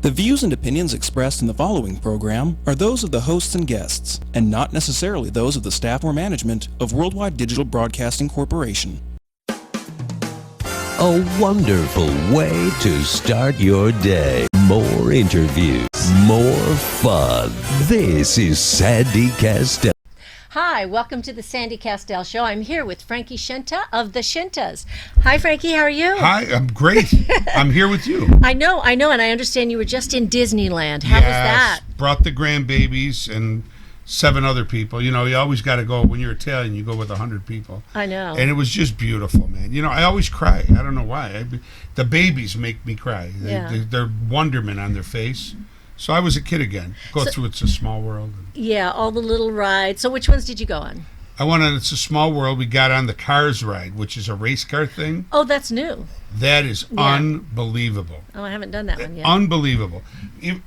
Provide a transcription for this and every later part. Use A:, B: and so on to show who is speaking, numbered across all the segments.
A: The views and opinions expressed in the following program are those of the hosts and guests, and not necessarily those of the staff or management of Worldwide Digital Broadcasting Corporation.
B: A wonderful way to start your day. More interviews, more fun. This is Sandy Kastel.
C: Hi, welcome to the Sandy Kastel Show. I'm here with Frankie Scinta of the Scintas. Hi, Frankie, how are you?
D: Hi, I'm great. I'm here with you.
C: I know, and I understand you were just in Disneyland. How was that?
D: Brought the grandbabies and 7 other people. You know, you always got to go, when you're Italian, you go with 100 people.
C: I know.
D: And it was just beautiful, man. You know, I always cry. I don't know why. The babies make me cry. They're wonderment on their face. So I was a kid again. Go through It's a Small World.
C: Yeah, all the little rides. So which ones did you go on?
D: I went on It's a Small World. We got on the Cars ride, which is a race car thing.
C: Oh, that's new.
D: That is unbelievable.
C: Oh, I haven't done that one yet.
D: Unbelievable.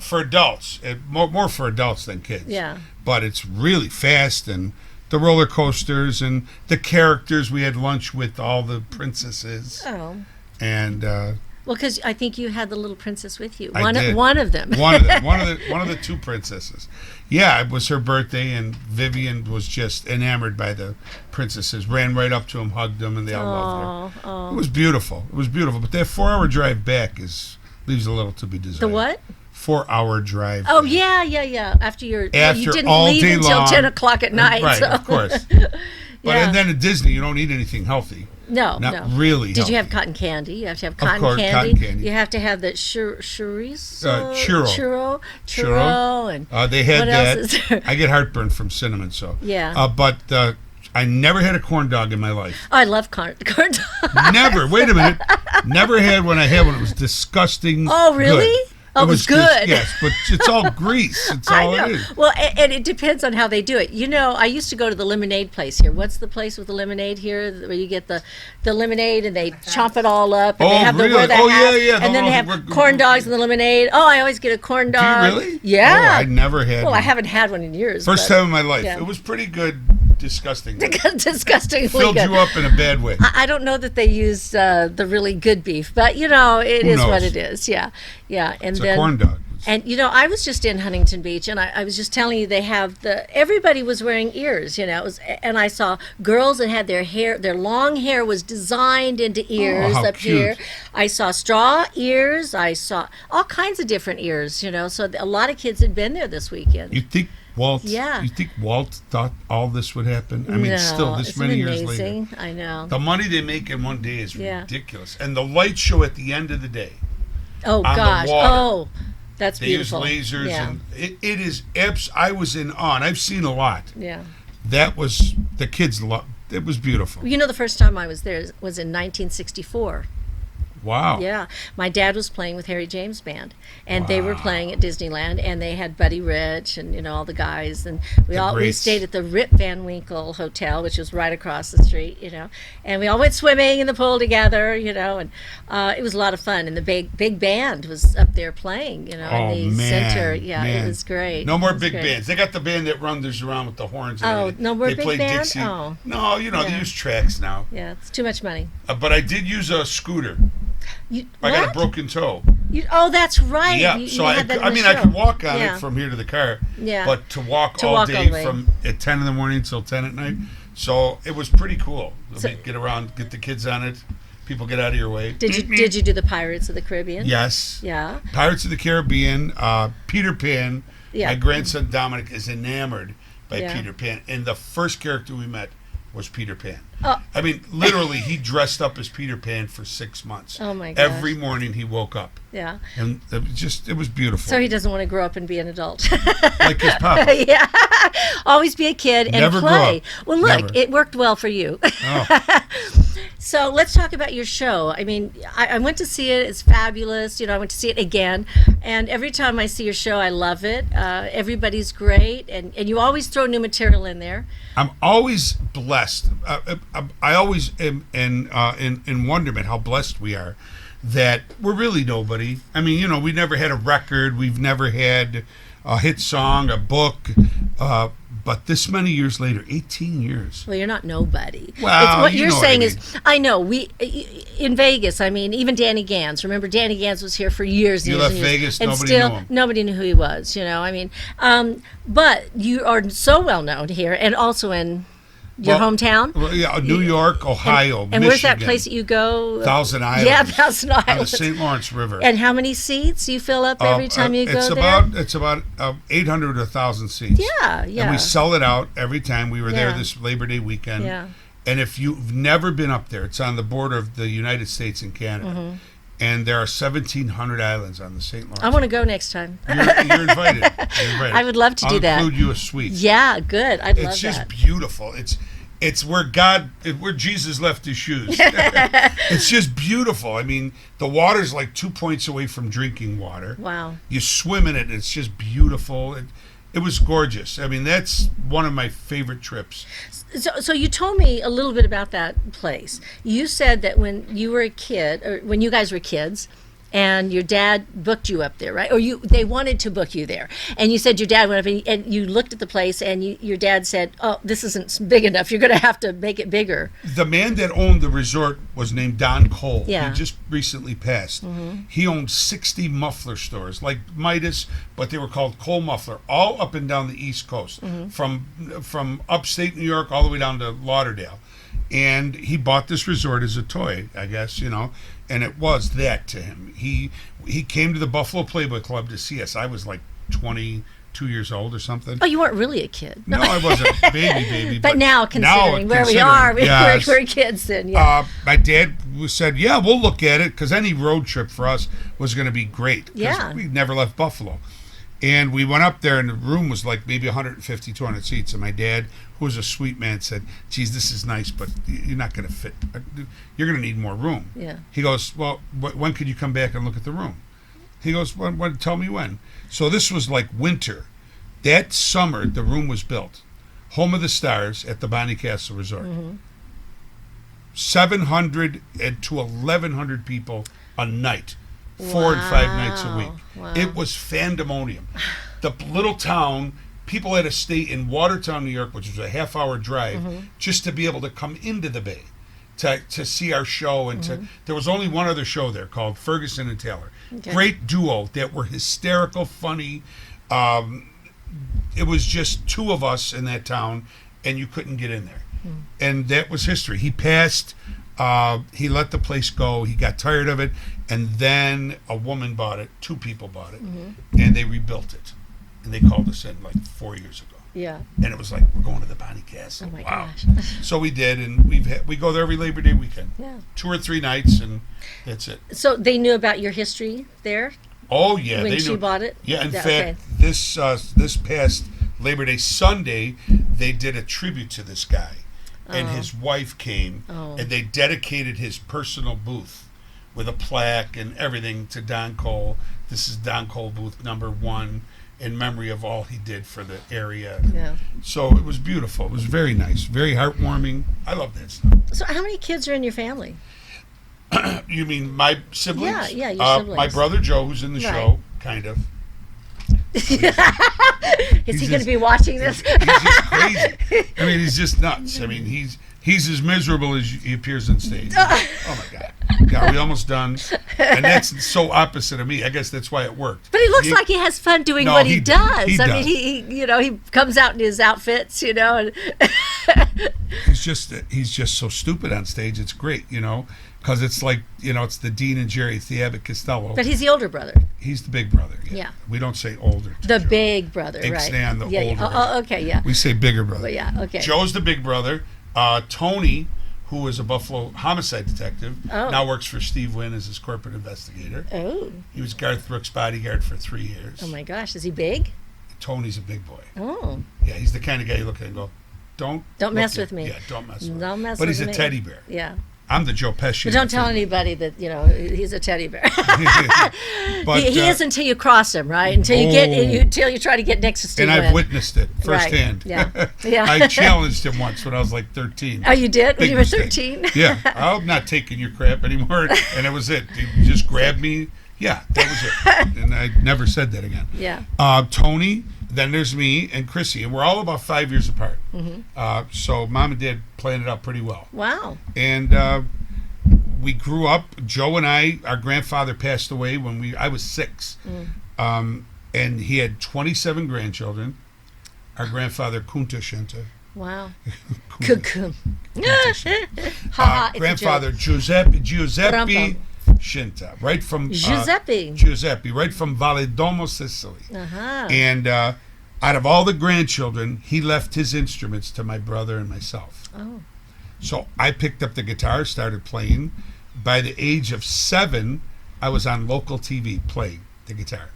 D: For adults. More for adults than kids.
C: Yeah.
D: But it's really fast, and the roller coasters and the characters. We had lunch with all the princesses.
C: Oh.
D: And
C: well, because I think you had the little princess with you.
D: I did.
C: One of them.
D: One of them. One of the 2 princesses. Yeah, it was her birthday, and Vivian was just enamored by the princesses. Ran right up to them, hugged them, and they all loved her.
C: Oh.
D: It was beautiful. It was beautiful. But that 4-hour drive back leaves a little to be desired.
C: The what?
D: 4-hour drive.
C: Oh, yeah. After you didn't
D: all
C: leave
D: day
C: until
D: long.
C: 10 o'clock at night.
D: Right,
C: so.
D: of course. But
C: Yeah.
D: and then at Disney, you don't eat anything healthy.
C: No.
D: Really
C: Did
D: healthy.
C: you have cotton candy? You have to have
D: Of
C: cotton
D: course,
C: candy.
D: cotton candy.
C: You have to have the churro. And
D: They had
C: what
D: that.
C: else is there?
D: I get heartburn from cinnamon, so.
C: Yeah.
D: But I never had a corn dog in my life.
C: Oh, I love corn dogs.
D: Never. Wait a minute. Never had one. I had one. It was disgusting.
C: Oh, really?
D: Good.
C: Oh, it was good.
D: Yes, but it's all grease. It's all it is.
C: Well, and it depends on how they do it. You know, I used to go to the lemonade place here. What's the place with the lemonade here where you get the lemonade and they chomp it all up and they have
D: really?
C: the wear the
D: Oh,
C: hat,
D: yeah.
C: and then they have corn dogs and the lemonade. Oh, I always get a corn dog.
D: Do you really?
C: Yeah.
D: Oh, I never had
C: Well,
D: one.
C: I haven't had one in years.
D: First
C: but,
D: time in my life.
C: yeah.
D: It was pretty good. Disgusting.
C: Disgustingly
D: Filled
C: good.
D: you up in a bad way.
C: I don't know that they use the really good beef, but you know, it
D: Who
C: is
D: knows?
C: what it is. Yeah. And
D: It's
C: then
D: a corn dog.
C: and you know, I was just in Huntington Beach, and I was just telling you they have everybody was wearing ears. You know, and I saw girls that had their long hair was designed into ears
D: how
C: up
D: cute.
C: here. I saw straw ears. I saw all kinds of different ears. You know, so a lot of kids had been there this weekend.
D: You think Walt?
C: Yeah.
D: You think Walt thought all this would happen? I mean,
C: No,
D: still this
C: isn't
D: many
C: it
D: years
C: amazing?
D: later.
C: I know.
D: The money they make in one day is
C: Yeah.
D: ridiculous, and the light show at the end of the day.
C: Oh
D: on the
C: gosh!
D: water.
C: Oh, that's
D: They
C: beautiful.
D: use lasers,
C: Yeah.
D: and it is. I was in awe. And I've seen a lot.
C: Yeah.
D: That was the kids. It was beautiful.
C: You know, the first time I was there was in 1964.
D: Wow.
C: Yeah, my dad was playing with Harry James Band, and they were playing at Disneyland, and they had Buddy Rich and you know all the guys, and we
D: greats.
C: stayed at the Rip Van Winkle Hotel, which was right across the street, you know, and we all went swimming in the pool together, you know, and it was a lot of fun, and the big band was up there playing, you know, in the center. Yeah,
D: man.
C: it was great.
D: No more
C: It was
D: big
C: great.
D: bands. They got the band that runs around with the horns. And
C: Oh,
D: everything.
C: no more
D: they
C: big
D: play
C: band?
D: Dixie.
C: Oh.
D: No, you know they
C: Yeah.
D: use tracks now.
C: Yeah, it's too much money.
D: But I did use a scooter.
C: You,
D: I got a
C: what?
D: broken toe.
C: Oh, that's right.
D: Yeah,
C: You
D: so
C: had that in
D: I
C: the
D: mean, I
C: show.
D: could walk on
C: Yeah.
D: it from here to the car.
C: Yeah.
D: But to walk
C: To
D: all
C: walk
D: day
C: all the way.
D: from at 10 in the morning till 10 at night. So it was pretty cool. Get around, get the kids on it. People get out of your way.
C: Did you do the Pirates of the Caribbean?
D: Yes.
C: Yeah.
D: Pirates of the Caribbean, Peter Pan.
C: Yeah.
D: My grandson Dominic is enamored by
C: Yeah.
D: Peter Pan. And the first character we met was Peter Pan.
C: Oh.
D: I mean, literally, he dressed up as Peter Pan for 6 months.
C: Oh, my gosh.
D: Every morning he woke up.
C: Yeah.
D: And it was beautiful.
C: So he doesn't want to grow up and be an adult.
D: Like his papa.
C: Yeah. Always be a kid and
D: Never grow
C: play.
D: up.
C: Well, look,
D: Never.
C: it worked well for you.
D: Oh.
C: So let's talk about your show. I mean, I went to see it. It's fabulous. You know, I went to see it again. And every time I see your show, I love it. Everybody's great. And you always throw new material in there.
D: I'm always blessed. I always am in wonderment how blessed we are that we're really nobody. I mean, you know, we never had a record. We've never had a hit song, a book. But this many years later, 18 years.
C: Well, you're not nobody.
D: Well,
C: it's what
D: you
C: you're
D: know what
C: saying
D: I
C: is, I know in Vegas. I mean, even Danny Gans. Remember, Danny Gans was here for years.
D: You
C: and years
D: left
C: and years,
D: Vegas,
C: and
D: nobody
C: still
D: knew him.
C: nobody knew who he was. I mean, but you are so well known here, and also in your hometown.
D: Well, yeah, New York, Ohio,
C: and where's that
D: Michigan,
C: place that you go?
D: Thousand Islands.
C: Yeah, Thousand Islands.
D: On the St. Lawrence River.
C: And how many seats you fill up every time you go there?
D: It's about 800 to 1,000 seats.
C: Yeah.
D: And we sell it out every time. We were there
C: Yeah.
D: this Labor Day weekend.
C: Yeah.
D: And if you've never been up there, it's on the border of the United States and Canada.
C: Mm-hmm.
D: And there are 1,700 islands on the St. Lawrence.
C: I want to go next time.
D: You're invited. You're invited.
C: I would love to do that.
D: I'll include you a suite.
C: Yeah, good. I'd love that.
D: It's just beautiful. It's where where Jesus left his shoes. It's just beautiful. I mean, the water's like 2 points away from drinking water.
C: Wow.
D: You swim in it, and it's just beautiful. It was gorgeous. I mean, that's one of my favorite trips.
C: So you told me a little bit about that place. You said that when you were a kid, or when you guys were kids, and your dad booked you up there, right? Or they wanted to book you there. And you said your dad went up and you looked at the place and your dad said, oh, this isn't big enough. You're going to have to make it bigger.
D: The man that owned the resort was named Don Cole.
C: Yeah.
D: He just recently passed.
C: Mm-hmm.
D: He owned 60 muffler stores, like Midas, but they were called Cole Muffler, all up and down the East Coast,
C: Mm-hmm.
D: from upstate New York all the way down to Lauderdale. And he bought this resort as a toy, I guess, and it was that to him. He came to the Buffalo Playboy Club to see us. I was like 22 years old or something.
C: Oh, you weren't really a kid.
D: No, I wasn't baby.
C: But now, considering where we are, we're kids then. Yeah.
D: My dad said, yeah, we'll look at it, because any road trip for us was going to be great. 'Cause
C: Yeah.
D: we never left Buffalo. And we went up there, and the room was like maybe 150, 200 seats. And my dad, who was a sweet man, said, geez, this is nice, but you're not going to fit. You're going to need more room.
C: Yeah.
D: He goes, well, when could you come back and look at the room? He goes, well, tell me when. So this was like winter. That summer, the room was built. Home of the Stars at the Bonnie Castle Resort.
C: Mm-hmm.
D: 700 to 1,100 people a night. 4 and 5 nights a week.
C: Wow.
D: It was fandemonium. The little town, people had to stay in Watertown, New York, which was a half-hour drive, just to be able to come into the Bay to see our show. And there was only one other show there called Ferguson and Taylor.
C: Okay.
D: Great duo that were hysterical, funny. It was just two of us in that town, and you couldn't get in there. And that was history. He passed. He let the place go. He got tired of it, and then a woman bought it. 2 people bought it, and they rebuilt it. And they called us in like 4 years ago.
C: Yeah.
D: And it was like, we're going to the Bonnie Castle.
C: Oh my
D: Wow.
C: gosh.
D: So we did, and we go there every Labor Day weekend.
C: Yeah.
D: 2 or 3 nights, and that's it.
C: So they knew about your history there
D: Oh yeah,
C: when
D: they
C: she
D: knew.
C: bought it?
D: Yeah, in
C: Yeah,
D: fact, this past Labor Day Sunday, they did a tribute to this guy, and his wife came, and they dedicated his personal booth with a plaque and everything to Don Cole. This is Don Cole booth number 1 in memory of all he did for the area.
C: Yeah.
D: So it was beautiful. It was very nice, very heartwarming. I love that stuff.
C: So how many kids are in your family?
D: You mean my siblings?
C: Yeah, your siblings.
D: My brother Joe, who's in the
C: Right.
D: show, kind of.
C: Is he going to
D: just-
C: be watching this?
D: He's just crazy. I mean, he's just nuts. I mean, he's as miserable as he appears on stage. Oh my God. Yeah, are we almost done? And that's so opposite of me. I guess that's why it worked.
C: But he looks like he has fun doing
D: No,
C: what he does.
D: he
C: I
D: does.
C: mean, he comes out in his outfits, and
D: He's just so stupid on stage. It's great, because it's like, it's the Dean and Jerry, it's the Abbott Costello.
C: but he's the older brother,
D: He's the big brother.
C: Yeah.
D: We don't say older. to
C: the
D: Joe.
C: big brother,
D: Big
C: right?
D: Stan, the
C: yeah,
D: older
C: yeah.
D: brother.
C: Oh, okay, yeah.
D: We say bigger brother.
C: Well, yeah, okay.
D: Joe's the big brother. Tony, who is a Buffalo homicide detective, now works for Steve Wynn as his corporate investigator.
C: Oh,
D: He was Garth Brooks' bodyguard for 3 years.
C: oh my gosh, is he big?
D: Tony's a big boy.
C: Oh,
D: Yeah, he's the kind of guy you look at and go, don't
C: mess
D: look
C: with me.
D: Yeah, don't mess with me.
C: Don't mess
D: But
C: with
D: he's
C: me.
D: a teddy bear.
C: Yeah.
D: I'm the Joe Pesci.
C: But don't tell anybody that, he's a teddy bear.
D: But,
C: he is until you cross him, right? Until you try to get next to Steve
D: and I've
C: Wynn.
D: witnessed it
C: Right.
D: firsthand.
C: Yeah. Yeah.
D: I challenged him once when I was like 13.
C: Oh, you did? When
D: Big
C: you were
D: mistake.
C: 13?
D: Yeah, I'm not taking your crap anymore. And it was it. He just grabbed me. Yeah, that was it. And I never said that again.
C: Yeah.
D: Tony Then there's me and Chrissy, and we're all about 5 years apart. So Mom and Dad planned it out pretty well.
C: Wow.
D: And we grew up. Joe and our grandfather passed away when I was 6. And he had 27 grandchildren. Our grandfather, Kunta Scinta.
C: Wow.
D: Kunta
C: Ha,
D: grandfather, Giuseppe Scinta, right from Giuseppe, right from Valedolmo, Sicily. And out of all the grandchildren, he left his instruments to my brother and myself.
C: Oh.
D: So I picked up the guitar, started playing. By the age of 7, I was on local TV playing the guitar.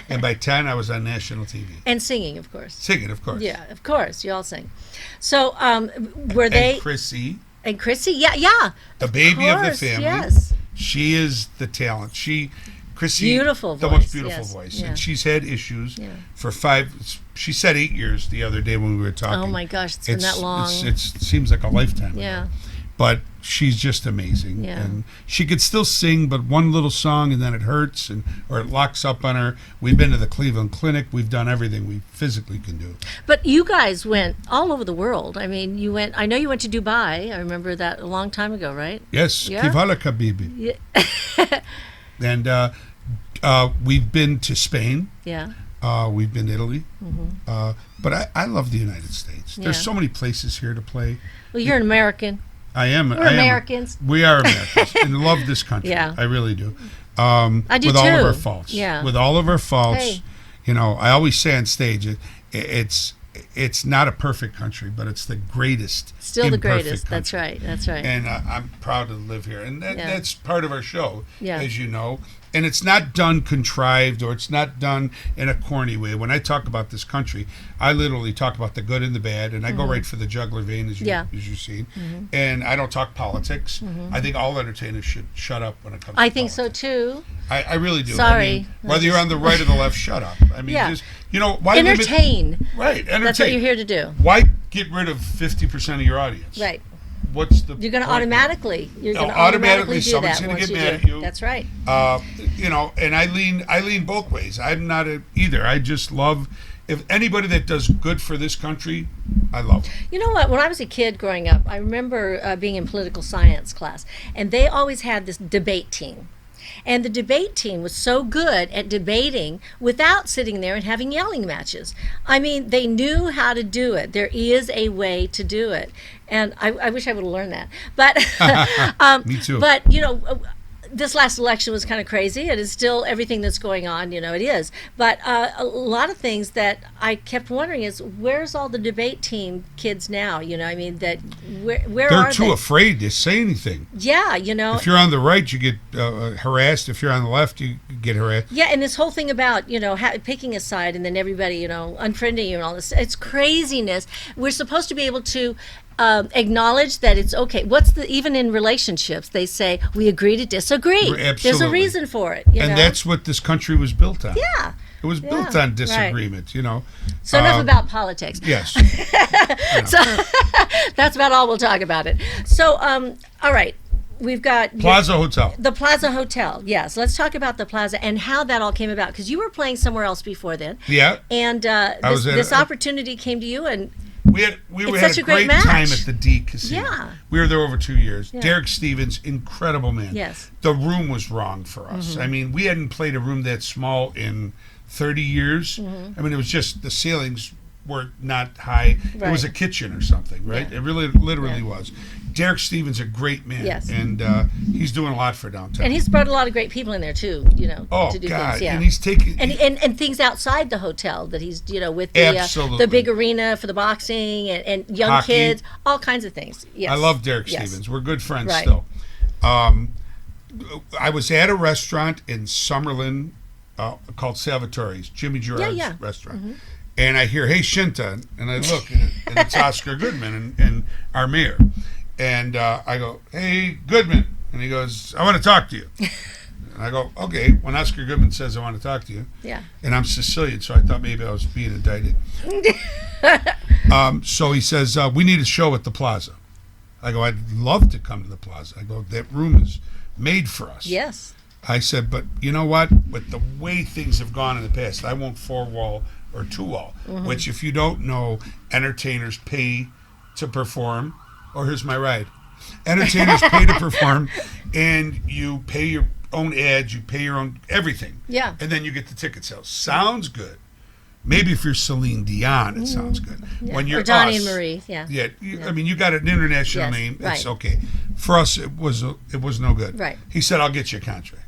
D: And by 10, I was on national TV.
C: And singing, of course.
D: Singing, of course.
C: Yeah, of course. You all sing. So were they...
D: And Chrissy.
C: And Chrissy, yeah.
D: The baby of the
C: course,
D: family.
C: Yes.
D: She is the talent. Chrissy,
C: beautiful
D: the
C: voice,
D: most beautiful
C: yes,
D: voice.
C: yeah.
D: And she's had issues for 5, she said 8 years the other day when we were talking.
C: Oh my gosh, it's been that long.
D: It seems like a lifetime
C: Yeah.
D: ago. But she's just amazing.
C: Yeah.
D: And she could still sing, but one little song and then it hurts or it locks up on her. We've been to the Cleveland Clinic. We've done everything we physically can do.
C: But you guys went all over the world. I mean, I know you went to Dubai. I remember that a long time ago, right?
D: Yes.
C: Yeah.
D: Kif halak, habibi.
C: Yeah.
D: And we've been to Spain.
C: Yeah.
D: We've been to Italy. But I love the United States. There's
C: Yeah.
D: so many places here to play.
C: Well, you're an American.
D: I am.
C: We're Americans.
D: We are Americans and love this country.
C: Yeah.
D: I really do.
C: I do
D: with
C: too.
D: all of our faults.
C: Yeah.
D: With all of our faults,
C: Hey.
D: I always say on stage, it's not a perfect country, but it's the greatest.
C: Still the
D: imperfect
C: greatest. That's
D: country.
C: right. That's right.
D: And I'm proud to live here, and
C: Yeah.
D: that's part of our show,
C: Yeah.
D: as you know. And it's not done contrived, or it's not done in a corny way. When I talk about this country, I literally talk about the good and the bad, and I go right for the jugular vein, as you've seen. And I don't talk politics. I think all entertainers should shut up when it comes.
C: I
D: to
C: think so
D: politics.
C: too.
D: I really do.
C: Sorry.
D: I mean, whether you're on the right or the left, shut up. I mean,
C: Yeah.
D: just why limit-
C: Entertain.
D: Right, entertain.
C: That's what you're here to do.
D: Why get rid of 50% of your audience?
C: Right.
D: What's the
C: You're going to
D: point?
C: automatically. You're going to
D: automatically
C: automatically do
D: somebody's
C: that
D: gonna
C: once
D: get
C: you
D: mad
C: do.
D: at you.
C: That's right.
D: And I lean both ways. I'm not either. I just love if anybody that does good for this country, I love.
C: You know what? When I was a kid growing up, I remember being in political science class, and they always had this debate team. And the debate team was so good at debating without sitting there and having yelling matches. I mean, they knew how to do it. There is a way to do it. And I wish I would have learned that. But
D: Me too.
C: But, this last election was kind of crazy. It is still everything that's going on, it is. But a lot of things that I kept wondering is, where's all the debate team kids now? I mean, that where
D: They're
C: are
D: too
C: they?
D: afraid to say anything.
C: Yeah,
D: If you're on the right, you get harassed. If you're on the left, you get harassed.
C: Yeah, and this whole thing about, picking a side and then everybody, unfriending you and all this, it's craziness. We're supposed to be able to acknowledge that it's okay. Even in relationships, they say we agree to disagree.
D: Absolutely.
C: There's a reason for it.
D: And that's what this country was built on.
C: Yeah.
D: It was built
C: Yeah,
D: on disagreement,
C: So enough about politics.
D: Yes.
C: So that's about all we'll talk about it. So, all right. We've got
D: Plaza Hotel.
C: The Plaza Hotel, yes. Let's talk about the Plaza and how that all came about. Because you were playing somewhere else before then.
D: Yeah.
C: And this opportunity came to you, and
D: We had
C: such
D: a
C: a great
D: great time
C: match.
D: at the D Casino.
C: Yeah.
D: We were there over 2 years.
C: Yeah.
D: Derek Stevens, incredible man.
C: Yes.
D: The room was wrong for us. I mean, we hadn't played a room that small in 30 years. I mean, it was just the ceilings were not high. It was a
C: Right.
D: kitchen or something, right?
C: Yeah.
D: It really, literally was. Derek Stevens, a great man.
C: Yes.
D: And he's doing a lot for downtown.
C: And he's brought a lot of great people in there too,
D: Oh,
C: to do
D: God.
C: things. Yeah.
D: And he's taking...
C: and things outside the hotel that he's, with
D: Absolutely.
C: the big arena for the boxing and young
D: Hockey.
C: kids, all kinds of things. Yes.
D: I love Derek
C: Yes.
D: Stevens. We're good friends
C: Right.
D: still. I was at a restaurant in Summerlin called Salvatore's, Jimmy Gerard's
C: yeah.
D: restaurant. And I hear, hey, Scinta. And I look, and it's Oscar Goodman and our mayor. And I go, hey, Goodman. And he goes, I want to talk to you. And I go, okay. When Oscar Goodman says I want to talk to you.
C: Yeah.
D: And I'm Sicilian, so I thought maybe I was being indicted. So he says, we need a show at the Plaza. I go, I'd love to come to the Plaza. I go, that room is made for us.
C: Yes.
D: I said, but you know what? With the way things have gone in the past, I won't 4-wall or 2-wall, which if you don't know, entertainers pay to perform, or here's my ride. Entertainers pay to perform, and you pay your own ads, you pay your own everything.
C: Yeah.
D: And then you get the ticket sales. Sounds good. Maybe if you're Celine Dion, it sounds good.
C: Yeah.
D: When you're
C: or Donnie
D: us,
C: and Marie, yeah.
D: Yeah, I mean, you got an international
C: Yes,
D: name. It's
C: right.
D: okay. For us, it was no good.
C: Right.
D: He said, "I'll get you a contract."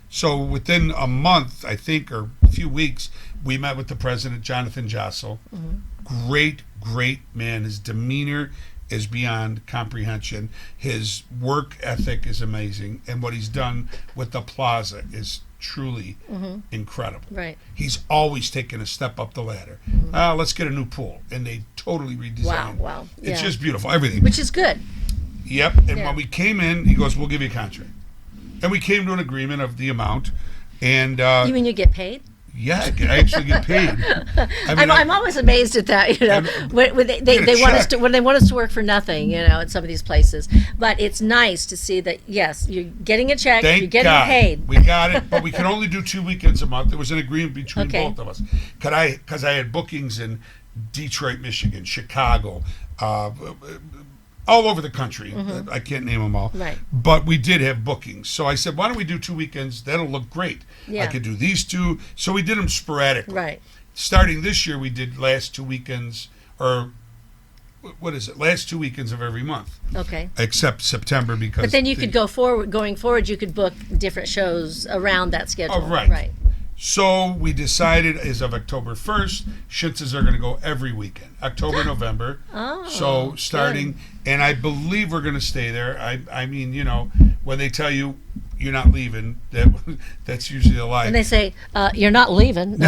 D: So within a month, I think, or a few weeks, we met with the president, Jonathan Jossel. Great man. His demeanor is beyond comprehension. His work ethic is amazing, and what he's done with the plaza is truly incredible.
C: Right.
D: He's always taken a step up the ladder. Let's get a new pool, and they totally redesigned.
C: Wow.
D: It's
C: Yeah.
D: just beautiful, everything.
C: Which is good.
D: Yep. And
C: Yeah.
D: when we came in, he goes, "We'll give you a contract," and we came to an agreement of the amount. And
C: You mean you get paid?
D: yeah, I actually get paid. I mean,
C: I'm always amazed at that, when they
D: get a
C: want us
D: check.
C: to when they want us to work for nothing, at some of these places. But it's nice to see that yes, you're getting a check,
D: Thank
C: you're getting
D: God.
C: paid.
D: We got it, but we can only do 2 weekends a month. There was an agreement between
C: Okay.
D: both of us. Because I had bookings in Detroit, Michigan, Chicago, all over the country. I can't name them all.
C: Right.
D: But we did have bookings. So I said, why don't we do 2 weekends? That'll look great.
C: Yeah.
D: I could do these two. So we did them sporadically.
C: Right.
D: Starting this year, we did last 2 weekends, or what is it? Last 2 weekends of every month.
C: Okay.
D: Except September because.
C: But then you could going forward, you could book different shows around that schedule.
D: Oh, right.
C: Right.
D: So we decided as of October 1st, Scintas are going to go every weekend, October, November.
C: Oh,
D: so starting, and I believe we're going to stay there. I mean, when they tell you you're not leaving, that's usually a lie.
C: And they say, you're not leaving.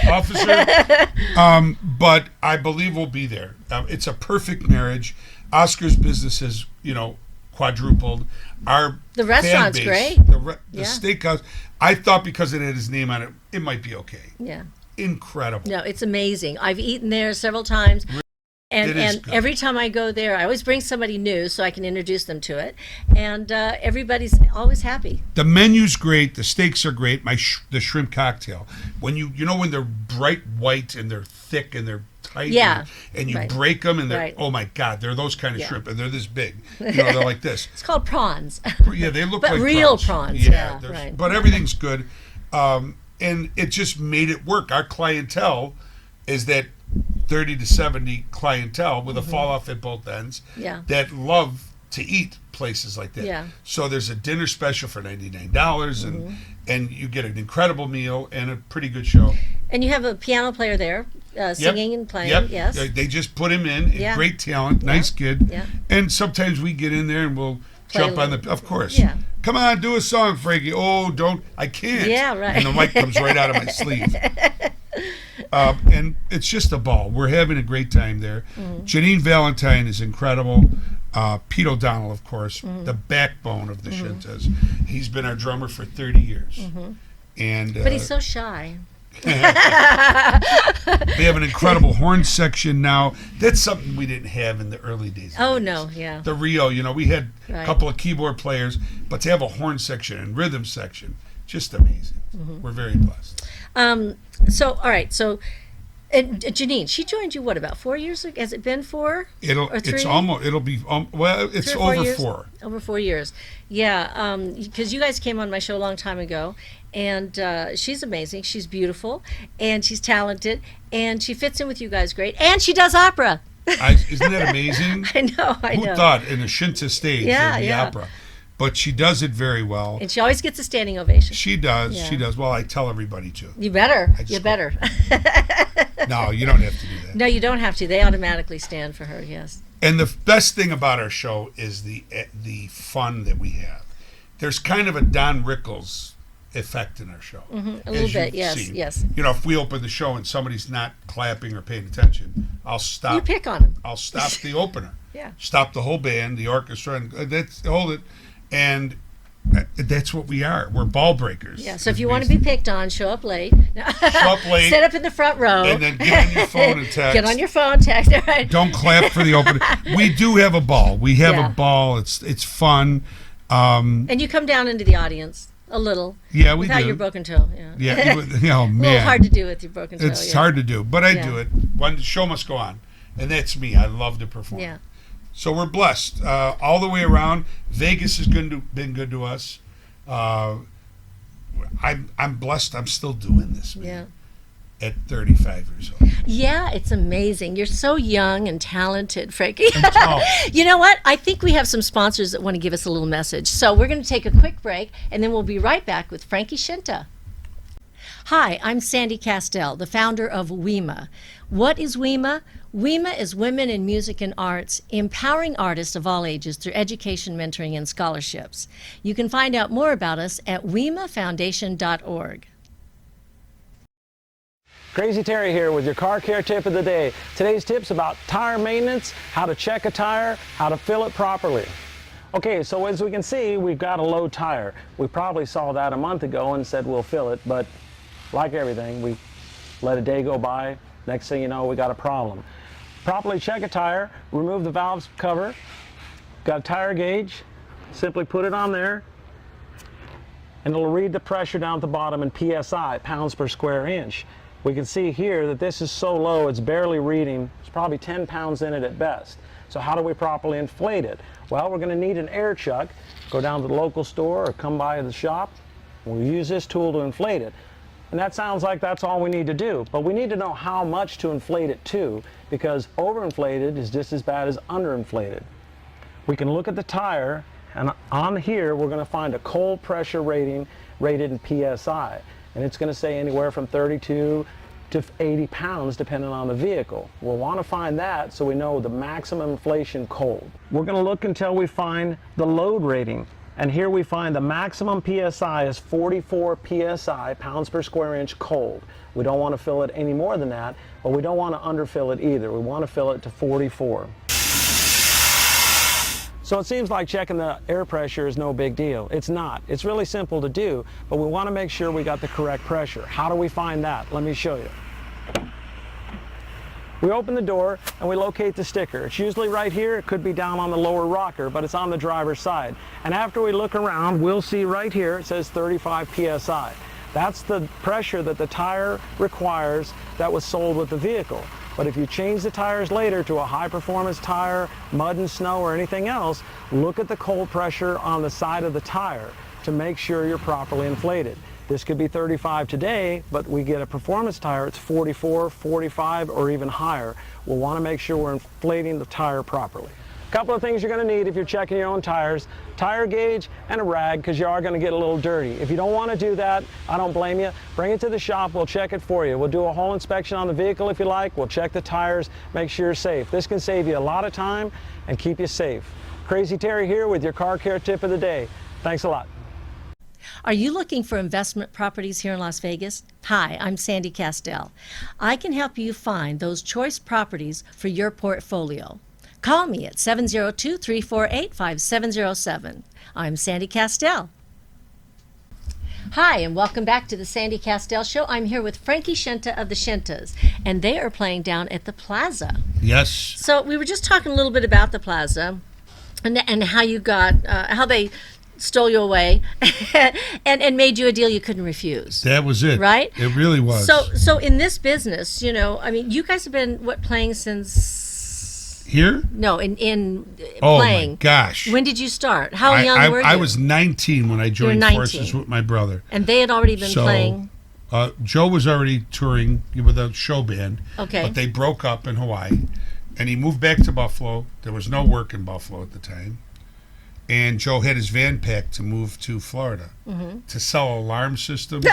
D: Officer. But I believe we'll be there. It's a perfect marriage. Oscar's business has, quadrupled.
C: The restaurant's
D: fan base,
C: great.
D: The
C: Yeah.
D: steakhouse. I thought because it had his name on it, it might be okay.
C: Yeah.
D: Incredible.
C: No, it's amazing. I've eaten there several times. And,
D: It is
C: and
D: good.
C: every time I go there, I always bring somebody new so I can introduce them to it. And everybody's always happy.
D: The menu's great. The steaks are great. The shrimp cocktail. When when they're bright white and they're thick and they're tight.
C: Yeah.
D: And you
C: Right.
D: break them and they're,
C: Right.
D: oh my God, they're those kind of
C: Yeah.
D: shrimp and they're this big. They're like this.
C: It's called prawns.
D: Yeah, they look
C: But
D: like
C: real
D: prawns.
C: prawns, yeah,
D: they're-
C: right.
D: But everything's good. And it just made it work. Our clientele is that 30 to 70 clientele with a fall off at both ends
C: Yeah.
D: that love to eat places like that.
C: Yeah.
D: So there's a dinner special for $99 and you get an incredible meal and a pretty good show.
C: And you have a piano player there singing and playing.
D: Yep.
C: Yes.
D: They just put him in.
C: Yeah.
D: Great talent. Nice kid.
C: Yeah.
D: And sometimes we get in there and we'll
C: Play
D: jump
C: a
D: on
C: little.
D: of course.
C: Yeah.
D: Come on, do a song, Frankie. Oh, I can't.
C: Yeah, right.
D: And the mic comes right out of my sleeve. And it's just a ball. We're having a great time there. Janine Valentine is incredible. Pete O'Donnell, of course, the backbone of the Scintas. He's been our drummer for 30 years. And
C: But he's so shy.
D: they have an incredible horn section now. That's something we didn't have in the early days.
C: Oh, no, yeah.
D: The Rio, we had a
C: Right.
D: couple of keyboard players, but to have a horn section and rhythm section, just amazing. We're very blessed.
C: So, all right. So, and Janine, she joined you, what, about 4 years ago? Has it been 4? Or 3?
D: It'll be, it's
C: 3 or 4
D: over
C: years?
D: 4.
C: Over 4 years. Yeah, because you guys came on my show a long time ago, and she's amazing. She's beautiful, and she's talented, and she fits in with you guys great, and she does opera.
D: Isn't that amazing?
C: I know.
D: Who thought in a Scinta stage
C: Yeah,
D: there'd be
C: yeah.
D: opera? But she does it very well.
C: And she always gets a standing ovation.
D: She does.
C: Yeah.
D: She does. Well, I tell everybody to.
C: You better.
D: just
C: You
D: go-
C: better.
D: No, you don't have to do that.
C: No, you don't have to. They automatically stand for her, yes.
D: And the best thing about our show is the fun that we have. There's kind of a Don Rickles effect in our show.
C: A little
D: as
C: bit,
D: you've
C: yes,
D: seen.
C: yes.
D: If we open the show and somebody's not clapping or paying attention, I'll stop.
C: You pick on them.
D: I'll stop the opener.
C: Yeah.
D: Stop the whole band, the orchestra, and hold it. And that's what we are. We're ball breakers.
C: Yeah, so if you want to be picked on, show up late.
D: Show up late.
C: Sit up in the front row.
D: And then get on your phone and text.
C: Get on your phone, text. All right.
D: Don't clap for the opening. We do have a ball. We have
C: Yeah.
D: a ball. It's fun.
C: And you come down into the audience. a little.
D: Yeah, we
C: without
D: do.
C: your broken toe. Yeah.
D: Yeah, oh man,
C: a little hard to do with your broken toe.
D: It's hard to do, but I do it. One show must go on, and that's me. I love to perform.
C: Yeah.
D: So we're blessed all the way around. Vegas has been good to us. I'm blessed. I'm still doing this, man.
C: Yeah.
D: At 35 years old.
C: Yeah, it's amazing. You're so young and talented, Frankie.
D: Oh.
C: You know what? I think we have some sponsors that want to give us a little message. So we're going to take a quick break, and then we'll be right back with Frankie Scinta. Hi, I'm Sandy Kastel, the founder of WIMA. What is WIMA? WIMA is Women in Music and Arts, empowering artists of all ages through education, mentoring, and scholarships. You can find out more about us at wimafoundation.org.
E: Crazy Terry here with your car care tip of the day. Today's tip's about tire maintenance, how to check a tire, how to fill it properly. Okay, so as we can see, we've got a low tire. We probably saw that a month ago and said we'll fill it, but like everything, we let a day go by. Next thing you know, we got a problem. Properly check a tire, remove the valve cover, got a tire gauge, simply put it on there, and it'll read the pressure down at the bottom in PSI, pounds per square inch. We can see here that this is so low it's barely reading. There's probably 10 pounds in it at best. So how do we properly inflate it? Well, we're going to need an air chuck. Go down to the local store or come by the shop. We'll use this tool to inflate it. And that sounds like that's all we need to do. But we need to know how much to inflate it to, because overinflated is just as bad as underinflated. We can look at the tire, and on here we're going to find a cold pressure rating rated in PSI. And it's going to say anywhere from 32 to 80 pounds depending on the vehicle. We'll want to find that so we know the maximum inflation cold. We're going to look until we find the load rating. And here we find the maximum PSI is 44 PSI, pounds per square inch cold. We don't want to fill it any more than that, but we don't want to underfill it either. We want to fill it to 44. So it seems like checking the air pressure is no big deal. It's not. It's really simple to do, but we want to make sure we got the correct pressure. How do we find that? Let me show you. We open the door and we locate the sticker. It's usually right here. It could be down on the lower rocker, but it's on the driver's side. And after we look around, we'll see right here it says 35 PSI. That's the pressure that the tire requires that was sold with the vehicle. But if you change the tires later to a high-performance tire, mud and snow, or anything else, look at the cold pressure on the side of the tire to make sure you're properly inflated. This could be 35 today, but we get a performance tire, it's 44, 45, or even higher. We'll want to make sure we're inflating the tire properly. A couple of things you're going to need if you're checking your own tires: tire gauge and a rag, because you are going to get a little dirty. If you don't want to do that, I don't blame you. Bring it to the shop, we'll check it for you. We'll do a whole inspection on the vehicle if you like. We'll check the tires, make sure you're safe. This can save you a lot of time and keep you safe. Crazy Terry here with your car care tip of the day. Thanks a lot.
C: Are you looking for investment properties here in Las Vegas? Hi, I'm Sandy Kastel. I can help you find those choice properties for your portfolio. Call me at 702-348-5707. I'm Sandy Kastel. Hi, and welcome back to the Sandy Kastel Show. I'm here with Frankie Scinta of the Scintas, and they are playing down at the Plaza.
D: Yes.
C: So we were just talking a little bit about the Plaza and how you got, how they stole you away and made you a deal you couldn't refuse.
D: That was it.
C: Right?
D: It really was.
C: So in this business, you know, I mean, you guys have been, playing since...
D: Here?
C: No, in
D: oh
C: playing.
D: My gosh.
C: When did you start? How young were you?
D: I was 19 when I joined
C: 19.
D: forces with my brother.
C: And they had already been playing?
D: Joe was already touring with a show band.
C: Okay.
D: But they broke up in Hawaii. And he moved back to Buffalo. There was no work in Buffalo at the time. And Joe had his van packed to move to Florida to sell alarm systems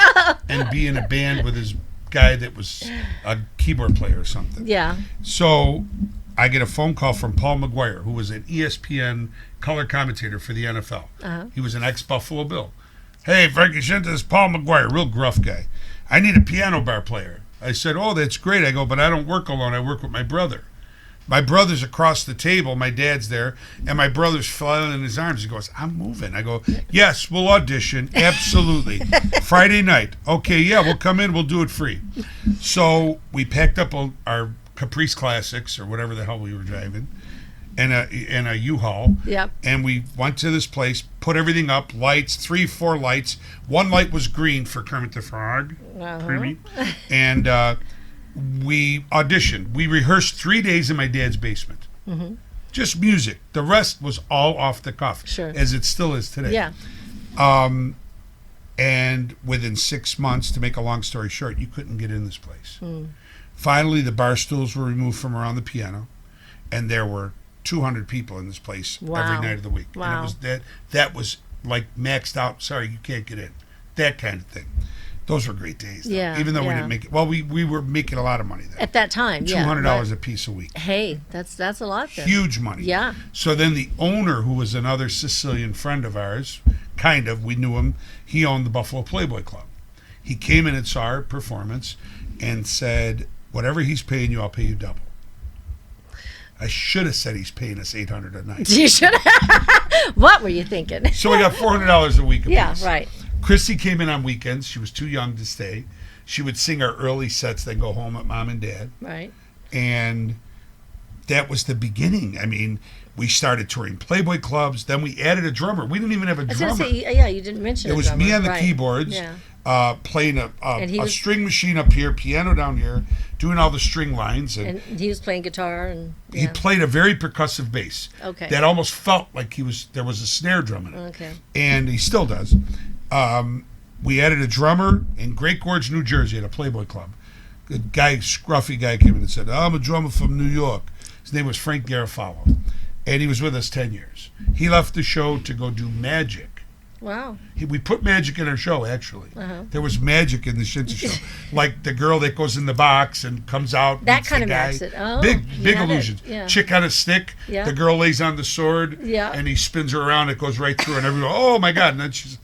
D: and be in a band with his guy that was a keyboard player or something.
C: Yeah. So
D: I get a phone call from Paul McGuire, who was an ESPN color commentator for the NFL. He was an ex-Buffalo Bill. Hey, Frankie Scinta, this is Paul McGuire, real gruff guy. I need a piano bar player. I said, oh, that's great. I go, but I don't work alone. I work with my brother. My brother's across the table. My dad's there, and my brother's flailing in his arms. He goes, I'm moving. I go, yes, we'll audition. Absolutely. Friday night. Okay, yeah, we'll come in. We'll do it free. So we packed up our Caprice Classics or whatever the hell we were driving, in a U-Haul.
C: Yep.
D: And we went to this place, put everything up, lights, 4 lights. One light was green for Kermit the Frog. Creamy. And we auditioned. We rehearsed 3 days in my dad's basement. Mm-hmm. Just music. The rest was all off the cuff, as it still is today.
C: Yeah.
D: And within 6 months, to make a long story short, you couldn't get in this place. Finally, the bar stools were removed from around the piano, and there were 200 people in this place every night of the week.
C: Wow.
D: And that was like maxed out. Sorry, you can't get in. That kind of thing. Those were great days. Though.
C: Yeah.
D: Even though we didn't make it. Well, we were making a lot of money then.
C: At that time,
D: $200 a piece a week.
C: Hey, that's a lot then.
D: Huge money.
C: Yeah.
D: So then the owner, who was another Sicilian friend of ours, kind of, we knew him, he owned the Buffalo Playboy Club. He came in and saw our performance and said, whatever he's paying you, I'll pay you double. I should have said he's paying us $800 a night.
C: You should have. What were you thinking?
D: So we got $400 a week apiece.
C: Yeah, right.
D: Chrissy came in on weekends. She was too young to stay. She would sing our early sets, then go home at mom and dad.
C: Right.
D: And that was the beginning. I mean, we started touring Playboy clubs. Then we added a drummer. We didn't even have a drummer.
C: I was going to say, yeah, you didn't mention
D: it was me on the keyboards, playing a string machine up here, piano down here, doing all the string lines.
C: And he was playing guitar. And
D: he played a very percussive bass.
C: Okay.
D: That almost felt like there was a snare drum in it.
C: Okay.
D: And he still does. We added a drummer in Great Gorge, New Jersey at a Playboy club. A guy, scruffy guy came in and said, I'm a drummer from New York. His name was Frank Garofalo. And he was with us 10 years. He left the show to go do magic.
C: Wow.
D: We put magic in our show, actually.
C: Uh-huh.
D: There was magic in the Scinta show. Like the girl that goes in the box and comes out.
C: That kind
D: the
C: of
D: guy.
C: makes it. Oh,
D: big illusions.
C: Yeah.
D: Chick on a stick.
C: Yeah.
D: The girl lays on the sword.
C: Yeah.
D: And he spins her around. It goes right through. And everyone, oh, my God. And then she's...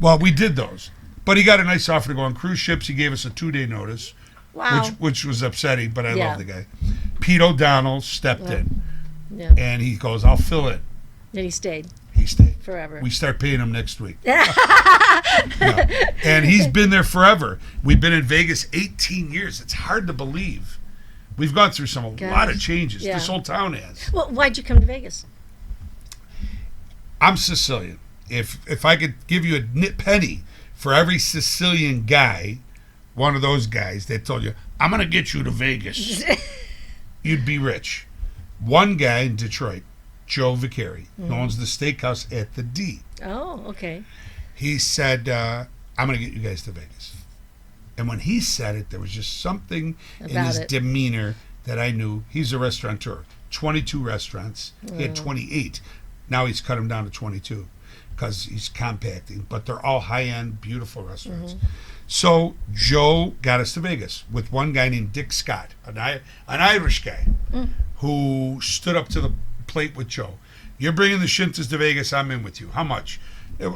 D: Well, we did those. But he got a nice offer to go on cruise ships. He gave us a 2-day notice.
C: Wow.
D: Which was upsetting, but I love the guy. Pete O'Donnell stepped in.
C: Yeah.
D: And he goes, I'll fill it.
C: And he stayed.
D: He stayed.
C: Forever.
D: We start paying him next week. Yeah. And he's been there forever. We've been in Vegas 18 years. It's hard to believe. We've gone through a lot of changes.
C: Yeah.
D: This whole town has.
C: Well, why'd you come to Vegas?
D: I'm Sicilian. If I could give you a penny for every Sicilian guy, one of those guys that told you, I'm going to get you to Vegas, you'd be rich. One guy in Detroit, Joe Vicari, who owns the steakhouse at the D.
C: Oh, okay.
D: He said, I'm going to get you guys to Vegas. And when he said it, there was just something in his demeanor that I knew. He's a restaurateur. 22 restaurants. He had 28. Now he's cut them down to 22 because he's compacting. But they're all high-end, beautiful restaurants. So Joe got us to Vegas with one guy named Dick Scott, an Irish guy, who stood up to the plate with Joe. You're bringing the Scintas to Vegas, I'm in with you. How much?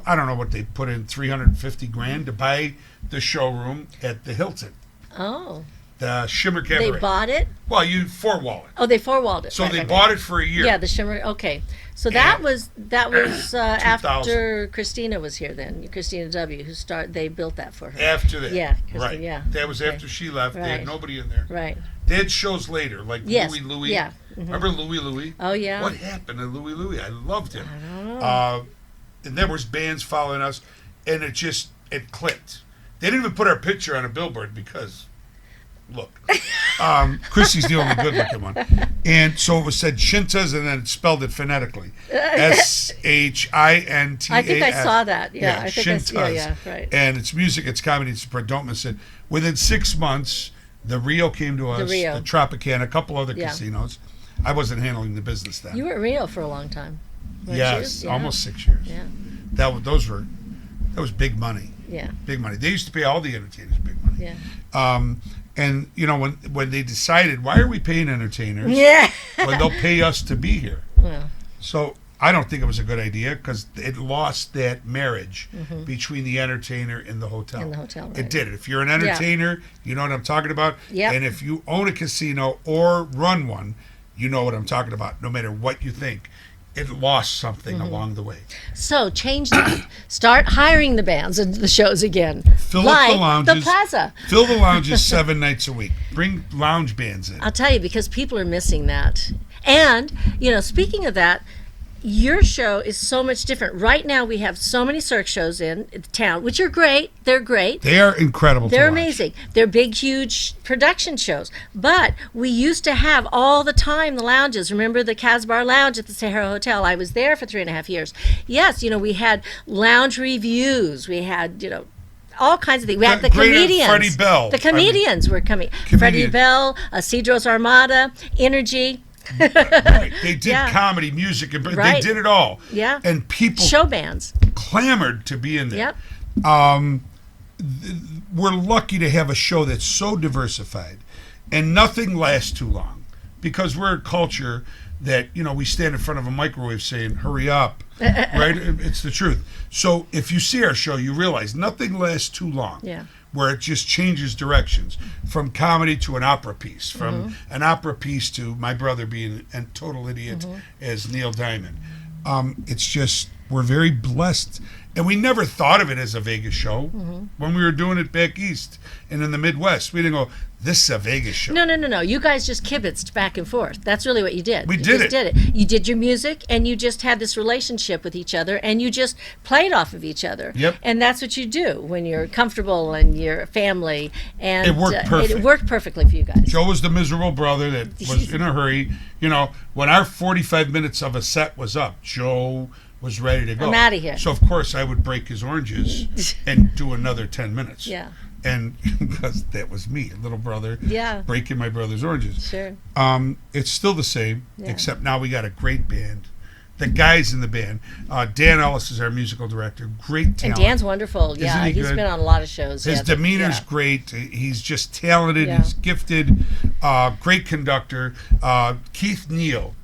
D: I don't know what they put in, $350,000 to buy the showroom at the Hilton. Oh. The Shimmer Cabaret.
C: They bought it?
D: Well, you four-wall it.
C: Oh, they four-walled it.
D: So they bought it for a year.
C: Yeah, the Shimmer. Okay, so that was after Christina was here. Then Christina W. They built that for her.
D: After that.
C: Yeah.
D: Right.
C: Yeah.
D: That was after she left. They had nobody in there.
C: Right.
D: They had shows later, like Louie.
C: Yeah.
D: Remember Louie?
C: Oh yeah.
D: What happened to Louie? I loved him.
C: I don't know.
D: And there was bands following us, and it clicked. They didn't even put our picture on a billboard because, look, Chrissy's the only good-looking one. And so it was said Scintas, and then it spelled it phonetically. Shintas.
C: I think I saw that. Yeah, I think
D: Scintas.
C: yeah, right.
D: And it's music, it's comedy, it's for don't miss it. Within 6 months, the Rio came to us, the Tropicana, a couple other casinos. I wasn't handling the business then.
C: You were at Rio for a long time.
D: Yes, almost 6 years.
C: Yeah.
D: That was big money.
C: Yeah.
D: Big money. They used to pay all the entertainers big money.
C: Yeah.
D: And you know when they decided, why are we paying entertainers?
C: Yeah.
D: When they'll pay us to be here.
C: Well.
D: So I don't think it was a good idea because it lost that marriage between the entertainer and the hotel.
C: Right.
D: It did it. If you're an entertainer, you know what I'm talking about.
C: Yeah.
D: And if you own a casino or run one, you know what I'm talking about. No matter what you think. It lost something along the way.
C: So change that. Start hiring the bands and the shows again.
D: Fill up the lounges.
C: The Plaza.
D: Fill the lounges 7 nights a week. Bring lounge bands in.
C: I'll tell you, because people are missing that. And, speaking of that, your show is so much different. Right now, we have so many circus shows in town, which are great. They're great.
D: They are incredible.
C: They're
D: to watch.
C: amazing. They're big, huge production shows. But we used to have all the time the lounges. Remember the Casbar Lounge at the Sahara Hotel? I was there for 3.5 years. Yes, we had lounge reviews. We had, all kinds of things. We had the comedians.
D: Freddie Bell.
C: The comedians were coming. Freddie Bell, Cedros Armada, Energy.
D: Right. They did comedy, music, and they did it all.
C: Yeah.
D: And people
C: show bands
D: clamored to be in there.
C: Yep.
D: We're lucky to have a show that's so diversified, and nothing lasts too long, because we're a culture that we stand in front of a microwave saying "hurry up," right? It's the truth. So if you see our show, you realize nothing lasts too long.
C: Yeah.
D: Where it just changes directions from comedy to an opera piece, from an opera piece to my brother being a total idiot as Neil Diamond. It's just, we're very blessed. And we never thought of it as a Vegas show. When we were doing it back east and in the Midwest, we didn't go, this is a Vegas show.
C: No. You guys just kibitzed back and forth. That's really what you did.
D: We
C: You
D: did
C: just
D: it.
C: did it. You did your music, and you just had this relationship with each other, and you just played off of each other.
D: Yep.
C: And that's what you do when you're comfortable and you're a family. And
D: It worked perfect.
C: It worked perfectly for you guys.
D: Joe was the miserable brother that was in a hurry. When our 45 minutes of a set was up, Joe was ready to go.
C: I'm outta here.
D: So, of course, I would break his oranges and do another 10 minutes.
C: Yeah.
D: And because that was me, little brother,
C: Yeah.
D: breaking my brother's oranges.
C: Sure.
D: It's still the same,
C: Yeah.
D: except now we got a great band. The guys in the band. Dan Ellis is our musical director. Great talent.
C: And Dan's wonderful.
D: Isn't he
C: He's
D: good?
C: been on a lot of shows.
D: His demeanor's great. He's just talented.
C: Yeah.
D: He's gifted. Great conductor. Keith Neal,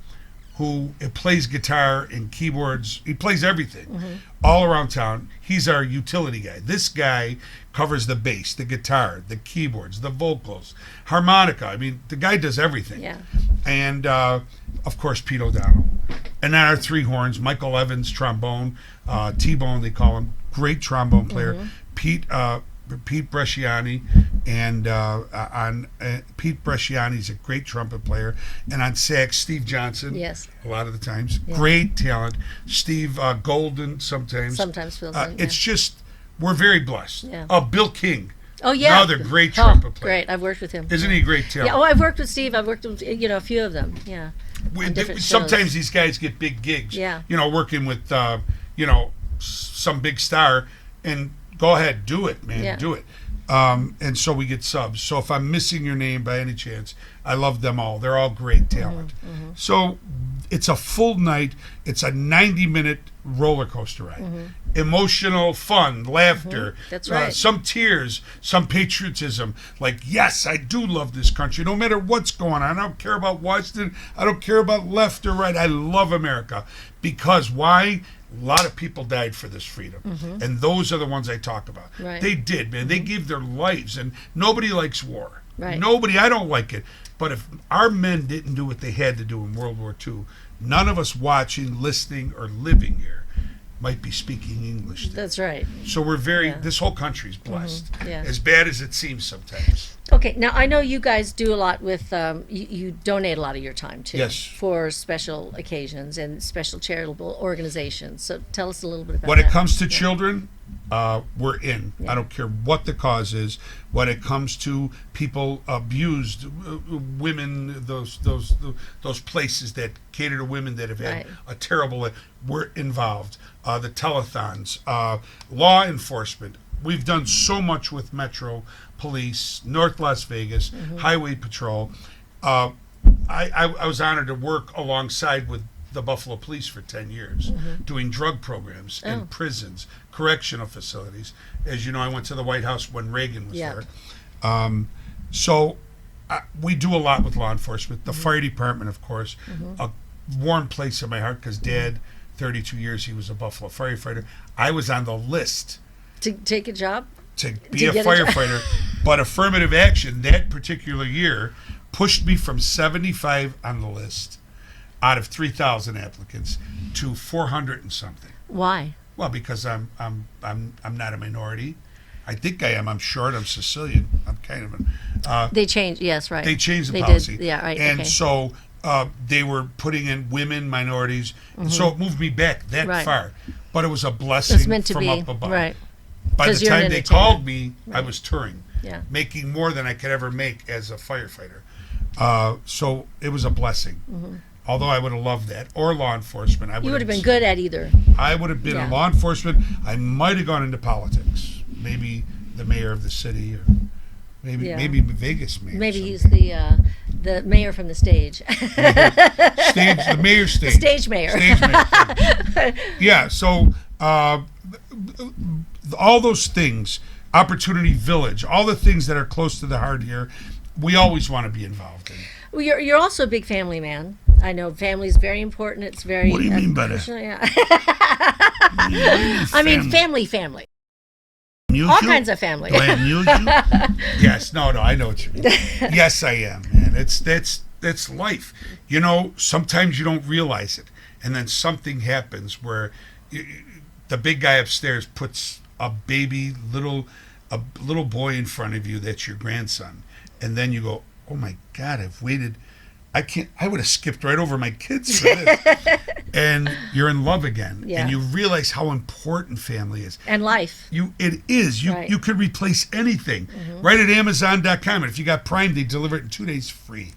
D: who plays guitar and keyboards. He plays everything all around town. He's our utility guy. This guy covers the bass, the guitar, the keyboards, the vocals, harmonica. I mean, the guy does everything.
C: Yeah.
D: And, of course, Pete O'Donnell. And then our three horns, Michael Evans, trombone, T-Bone, they call him, great trombone player. Pete Bresciani, and Pete Bresciani's a great trumpet player, and on sax, Steve Johnson.
C: Yes.
D: A lot of the times, great talent. Steve Golden sometimes.
C: Sometimes fills in.
D: It's just, we're very blessed.
C: Yeah.
D: Bill King.
C: Oh, yeah.
D: Another great trumpet player.
C: Great. I've worked with him.
D: Isn't he a great talent?
C: Yeah. Oh, I've worked with Steve. I've worked with a few of them. Yeah. On different
D: Sometimes
C: shows.
D: these guys get big gigs.
C: Yeah.
D: Working with some big star, and go ahead, do it, man,
C: Yeah.
D: do it. And so we get subs. So if I'm missing your name by any chance, I love them all. They're all great talent. So it's a full night. It's a 90-minute roller coaster ride. Emotional fun, laughter.
C: That's right.
D: Some tears, some patriotism. Like, yes, I do love this country. No matter what's going on. I don't care about Washington. I don't care about left or right. I love America. Because why? A lot of people died for this freedom. And those are the ones I talk about.
C: Right.
D: They did, man. They gave their lives. And nobody likes war.
C: Right.
D: Nobody. I don't like it. But if our men didn't do what they had to do in World War II, none of us watching, listening, or living here might be speaking English today.
C: That's right.
D: So we're this whole country's blessed.
C: Yeah.
D: As bad as it seems sometimes.
C: Okay, now I know you guys do a lot with, you donate a lot of your time too.
D: Yes.
C: For special occasions and special charitable organizations. So tell us a little bit about
D: When
C: that.
D: it comes to children, we're in.
C: Yeah.
D: I don't care what the cause is. When it comes to people abused, women, those places that cater to women that have had
C: Right.
D: a terrible, we're involved. The telethons, law enforcement. We've done so much with Metro Police, North Las Vegas, Highway Patrol. I was honored to work alongside with the Buffalo Police for 10 years, doing drug programs in prisons, correctional facilities. As you know, I went to the White House when Reagan was
C: Yeah.
D: there. So we do a lot with law enforcement. The fire department, of course, a warm place in my heart because Dad, 32 years, he was a Buffalo firefighter. I was on the list
C: To take a job?
D: to be
C: To
D: a
C: get a job.
D: firefighter, but affirmative action that particular year pushed me from 75 on the list out of 3,000 applicants to 400 and something.
C: Why?
D: Well, because I'm not a minority. I think I am. I'm short. I'm Sicilian. I'm kind of
C: They changed, yes, right.
D: they changed the
C: They
D: policy.
C: did, yeah, right,
D: And
C: okay.
D: so they were putting in women, minorities, and so it moved me back that
C: Right.
D: far. But it was a
C: It's
D: blessing
C: meant to
D: from
C: be.
D: up above.
C: Right.
D: By
C: 'Cause
D: the
C: you're an
D: time they
C: entertainer.
D: called me, I was touring,
C: Yeah.
D: making more than I could ever make as a firefighter. So it was a blessing. Although I would have loved that, or law enforcement.
C: You would have been good at either.
D: I would have been
C: Yeah.
D: in law enforcement. I might have gone into politics. Maybe the mayor of the city, or maybe
C: Yeah.
D: maybe Vegas mayor.
C: Maybe
D: someday.
C: he's the mayor from the stage.
D: The mayor stage.
C: Stage mayor.
D: Stage mayor. Yeah. So all those things, Opportunity Village, all the things that are close to the heart here, we always want to be involved in.
C: Well, you're also a big family man. I know family is very important. It's very.
D: What do you mean by that?
C: Yeah. I mean family. All kinds of family.
D: Do I amuse you? Yes. No. I know what you mean. Yes, I am, man. That's life. You know, sometimes you don't realize it, and then something happens where the big guy upstairs puts a little boy in front of you that's your grandson, and then you go, oh my God, I've waited. I would have skipped right over my kids for this. And you're in love again.
C: Yeah.
D: And you realize how important family is.
C: And life.
D: It is.
C: Right.
D: You could replace anything. Right at Amazon.com. And if you got Prime, they deliver it in 2 days free.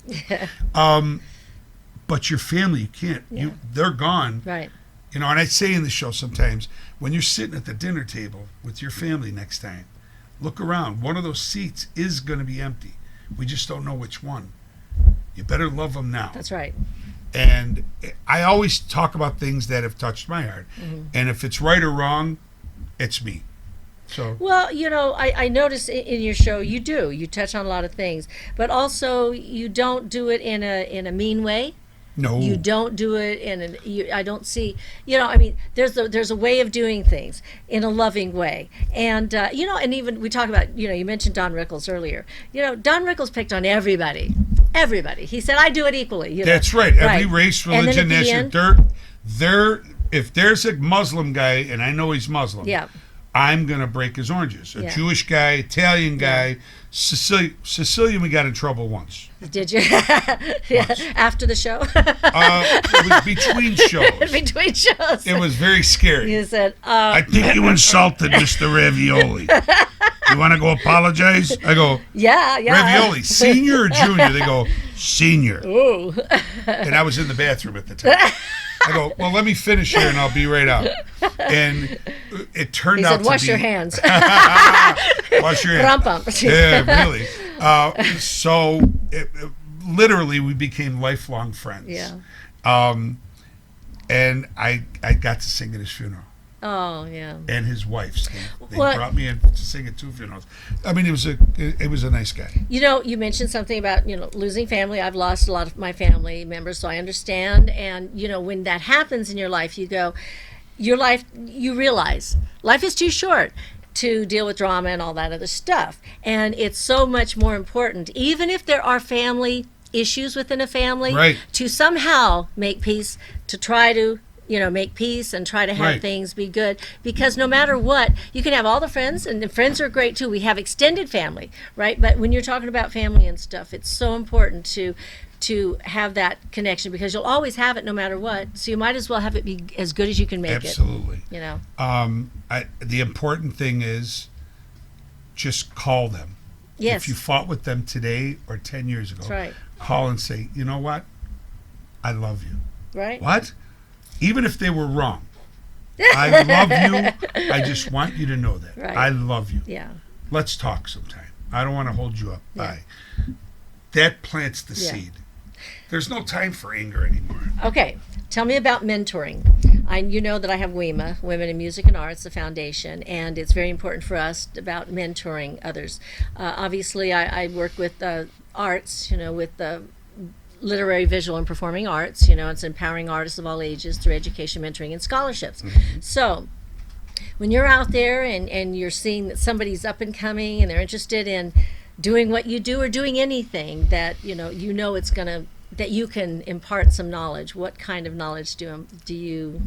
D: But your family, you can't.
C: Yeah.
D: They're gone.
C: Right.
D: You know, and I say in the show sometimes, when you're sitting at the dinner table with your family next time, look around. One of those seats is going to be empty. We just don't know which one. You better love them now.
C: That's right.
D: And I always talk about things that have touched my heart. And if it's right or wrong, it's me. So
C: Well, you know, I notice in your show you touch on a lot of things, but also you don't do it in a mean way.
D: no.
C: You don't do it I don't see, you know, I mean, there's a way of doing things in a loving way. And, you know, and even we talk about, you know, you mentioned Don Rickles earlier. You know, Don Rickles picked on everybody. He said, I do it equally. You know?
D: That's right. Every race,
C: And then
D: religion,
C: at the
D: national.
C: end-
D: If there's a Muslim guy, and I know he's Muslim,
C: Yeah.
D: I'm going to break his oranges. A
C: Yeah.
D: Jewish guy, Italian guy, Sicilian, we got in trouble once.
C: Did you? Yeah. After the show?
D: It was between shows.
C: Between shows.
D: It was very scary.
C: You said,
D: I think you insulted Mr. Ravioli. You want to go apologize? I go,
C: yeah.
D: Ravioli, senior or junior? They go, senior.
C: Ooh.
D: And I was in the bathroom at the time. I go, well, let me finish here and I'll be right out. And it turned
C: He
D: out
C: said,
D: to
C: wash
D: be...
C: your hands.
D: Wash your hands.
C: Rum-pum.
D: Yeah, really. So literally we became lifelong friends.
C: Yeah.
D: And I got to sing at his funeral.
C: Oh, yeah.
D: And his wife's. They
C: Well-
D: brought me in to sing at 2 funerals. I mean, it was a nice guy.
C: You know, you mentioned something about, you know, losing family. I've lost a lot of my family members, so I understand. And, you know, when that happens in your life, you realize life is too short to deal with drama and all that other stuff. And it's so much more important, even if there are family issues within a family,
D: Right.
C: to somehow make peace, to try to, you know, make peace and try to have
D: Right.
C: things be good. Because no matter what, you can have all the friends, and the friends are great too. We have extended family, right? But when you're talking about family and stuff, it's so important to have that connection, because you'll always have it no matter what. So you might as well have it be as good as you can make
D: Absolutely.
C: it. You know.
D: The important thing is just call them.
C: Yes.
D: If you fought with them today or 10 years ago,
C: That's right.
D: call and say, you know what? I love you.
C: Right.
D: What? Even if they were wrong. I love you. I just want you to know that.
C: Right.
D: I love you.
C: Yeah.
D: Let's talk sometime. I don't want to hold you up.
C: Yeah.
D: Bye. That plants the
C: Yeah.
D: seed. There's no time for anger anymore.
C: Okay, tell me about mentoring. You know that I have WIMA, Women in Music and Arts, the foundation, and it's very important for us about mentoring others. Obviously, I work with arts, you know, with the literary, visual, and performing arts. You know, it's empowering artists of all ages through education, mentoring, and scholarships. So, when you're out there and you're seeing that somebody's up and coming and they're interested in doing what you do or doing anything that you know it's gonna, that you can impart some knowledge, what kind of knowledge do you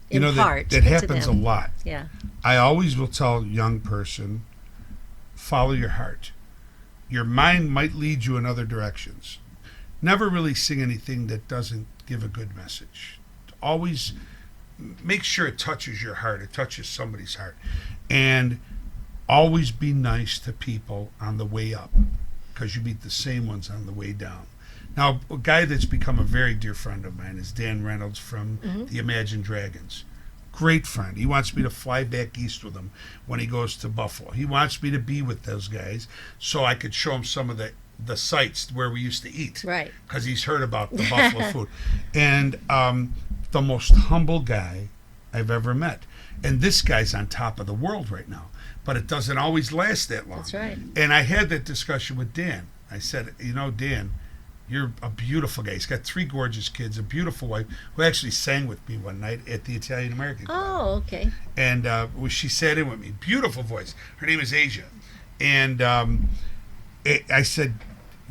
D: You know,
C: impart
D: that
C: to
D: happens a
C: them?
D: lot.
C: Yeah.
D: I always will tell a young person, follow your heart. Your mind might lead you in other directions. never really sing anything that doesn't give a good message. Always make sure it touches your heart. It touches somebody's heart. And always be nice to people on the way up, because you meet the same ones on the way down. Now, a guy that's become a very dear friend of mine is Dan Reynolds from the Imagine Dragons. Great friend. He wants me to fly back east with him when he goes to Buffalo. He wants me to be with those guys so I could show him some of the sites where we used to eat.
C: Right.
D: Because he's heard about the Buffalo food. And the most humble guy I've ever met. And this guy's on top of the world right now. But it doesn't always last that long.
C: That's right.
D: And I had that discussion with Dan. I said, Dan, you're a beautiful guy. He's got 3 gorgeous kids, a beautiful wife, who actually sang with me one night at the Italian American Club.
C: Oh, okay.
D: And she sat in with me. Beautiful voice. Her name is Asia. And I said,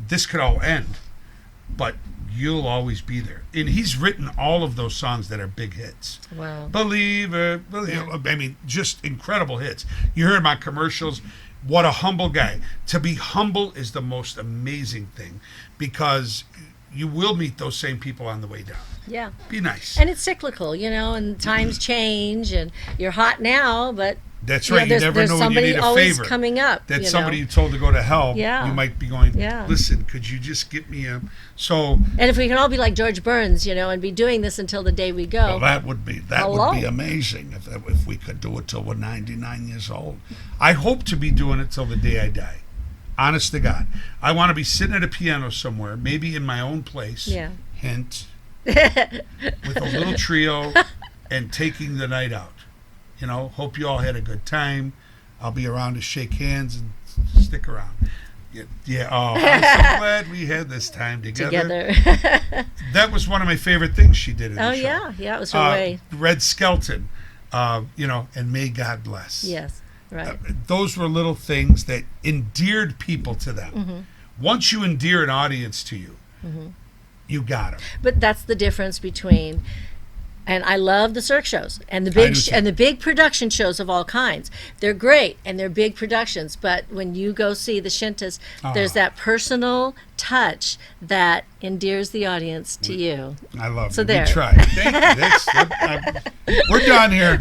D: this could all end, but you'll always be there. And he's written all of those songs that are big hits.
C: Wow.
D: Believer. I mean, just incredible hits. You heard my commercials. What a humble guy. To be humble is the most amazing thing, because you will meet those same people on the way down.
C: Yeah.
D: Be nice.
C: And it's cyclical, and times change, and you're hot now, but
D: that's right. You never know when you need a
C: always
D: favor.
C: Coming up.
D: That's somebody you told to go to hell.
C: Yeah.
D: You might be going,
C: Yeah.
D: listen, could you just get me a... So...
C: And if we can all be like George Burns, and be doing this until the day we go.
D: Well, that would be amazing if we could do it till we're 99 years old. I hope to be doing it till the day I die. Honest to God. I want to be sitting at a piano somewhere, maybe in my own place.
C: Yeah.
D: Hint. With a little trio and taking the night out. Hope you all had a good time. I'll be around to shake hands and stick around. Yeah. Oh, I'm so glad we had this time together. That was one of my favorite things she did in the show.
C: Yeah, it was her way.
D: Red Skelton, and May God Bless.
C: Yes, right.
D: Those were little things that endeared people to them. Once you endear an audience to you, you got them.
C: But that's the difference between... And I love the circ shows and the big production shows of all kinds. They're great and they're big productions. But when you go see the Scintas, there's that personal touch that endears the audience to you.
D: I love it.
C: So there.
D: We tried. Thank you. We're done here.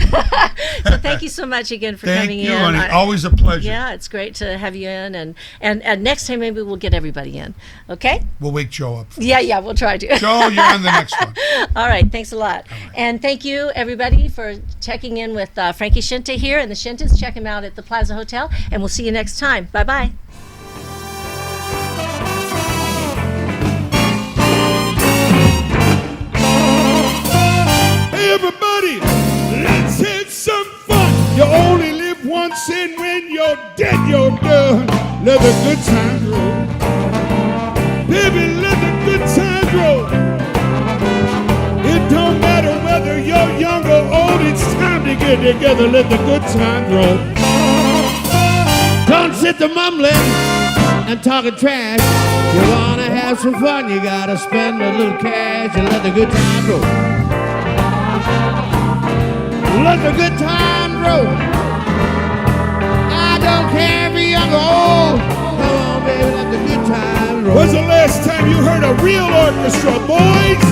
C: So thank you so much again for coming in.
D: Thank you, honey. Always a pleasure.
C: Yeah, it's great to have you in, and next time maybe we'll get everybody in. Okay?
D: We'll wake Joe up.
C: Yeah, we'll try to.
D: Joe, you're on the next one.
C: All right, thanks a lot. Right. And thank you, everybody, for checking in with Frankie Scinta here and the Scintas. Check him out at the Plaza Hotel, and we'll see you next time. Bye-bye.
F: Hey, everybody, let's have some fun. You only live once, and when you're dead, you're done. Let the good times roll. Baby, let the good times roll. It don't matter whether you're young or old, it's time to get together, let the good times roll. Don't sit there mumbling and talking trash. You wanna have some fun, you gotta spend a little cash and let the good times roll. Let the good times roll. I don't care if you're young or old. Come on, baby, let the good times roll. When's the last time you heard a real orchestra, boys?